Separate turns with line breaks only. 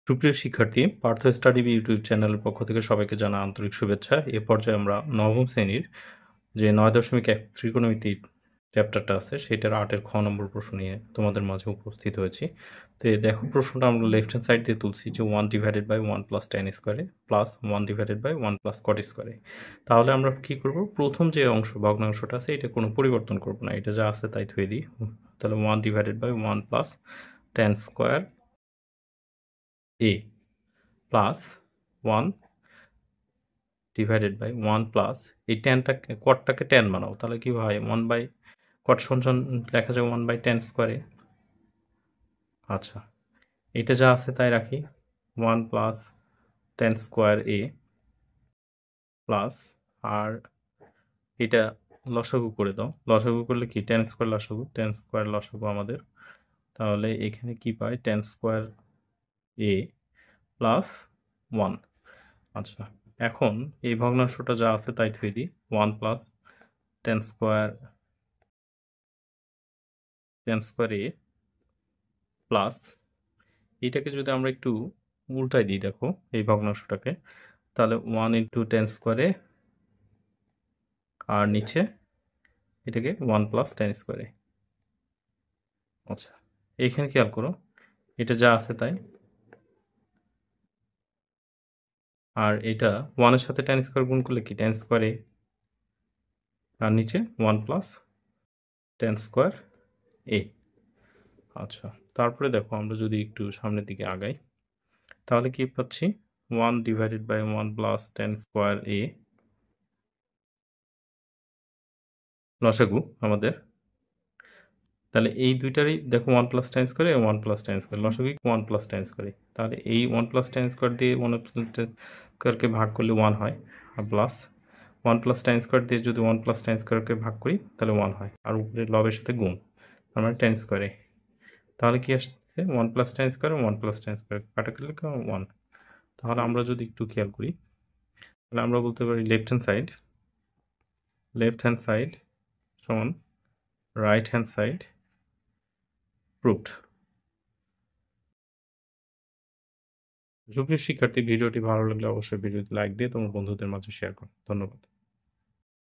সুপ্রিয় শিক্ষার্থী, Partha study YouTube চ্যানেলের পক্ষ থেকে সবাইকে জানা আন্তরিক শুভেচ্ছা। এ পর্যায়ে আমরা নবম শ্রেণীর যে 9.1 ত্রিকোণমিতি চ্যাপ্টারটা আছে সেটার 8-এর খ নম্বর প্রশ্ন নিয়ে তোমাদের মাঝে উপস্থিত হয়েছি। তো দেখো, প্রশ্নটা আমরা লেফট হ্যান্ড সাইড দিয়ে তুলছি যে 1 ডিভাইডেড বাই 1 প্লাস tan স্কোয়ারে plus 1 divided by 1 plus cot স্কোয়ারে। তাহলে আমরা কি করব, প্রথম যে অংশ ভগ্নাংশটা আছে এটা কোনো পরিবর্তন করব না, এটা যা আছে তাই থুয়ে দিই। তাহলে 1 divided by 1 plus tan square a plus 1 divided by 1 plus এই ট্যানটাকে কটটাকে ট্যান বানাও, তাহলে কি হয় 1 বাই কট সঞ্চন লেখা যায় 1 বাই ট্যান স্কোয়ারে। আচ্ছা, এটা যা আছে তাই রাখি, 1 প্লাস ট্যান স্কোয়ার এ প্লাস, আর এটা লসাগু করে দাও। লসাগু করলে কি ট্যান স্কোয়ার লসাগু, ট্যান স্কোয়ার লসাগু আমাদের, তাহলে এখানে কি পাই ট্যান স্কোয়ার এ প্লাস 1। আচ্ছা, এখন এই ভগ্নাংশটা যা আছে তাই থুয়ে দিই, 1 প্লাস ট্যান স্কোয়ার এ প্লাস, এইটাকে যদি আমরা একটু উল্টাই দিই, দেখো এই ভগ্নাংশটাকে, তাহলে 1 ইন্টু টেন স্কোয়ারে আর নিচে এটাকে 1 প্লাস টেন স্কোয়ারে। আচ্ছা, এইখানে খেয়াল করো, এটা যা আছে তাই, আর এটা 1-এর সাথে টেন স্কোয়ার গুণ করলে কি টেন স্কোয়ারে, আর নিচে 1 প্লাস টেন স্কোয়ার এ। আচ্ছা, তারপরে দেখো আমরা যদি একটু সামনের দিকে আগাই, তাহলে কি পাচ্ছি 1 divided by 1 plus ten square এ লসাগু আমাদের। তাহলে এই দুইটারই দেখো 1 প্লাস টেন স্কোয়ারে 1 প্লাস টেন স্কোয়ার লসাগু 1 প্লাস টেন স্কোয়ারে, তাহলে এই 1 প্লাস টেন স্কোয়ার দিয়ে 1 স্কোয়ারকে ভাগ করলে 1 হয়, আর প্লাস 1 প্লাস টেন স্কোয়ার দিয়ে যদি 1 প্লাস টেন স্কোয়ারকে ভাগ করি তাহলে 1 হয়, আর উপরে লবের সাথে গুণ, তার মানে টেন স্কোয়ারে। তাহলে কি আসছে 1 plus ten square 1 plus ten square কাটা করলে 1। তাহলে আমরা যদি একটু খেয়াল করি, তাহলে আমরা বলতে পারি লেফট হ্যান্ড সাইড সমান রাইট হ্যান্ড সাইড প্রুভড। সুপ্রিয় শিক্ষার্থী, ভিডিওটি ভালো লাগলে অবশ্যই ভিডিওটি লাইক দিয়ে তোমার বন্ধুদের মাঝে শেয়ার করো। ধন্যবাদ।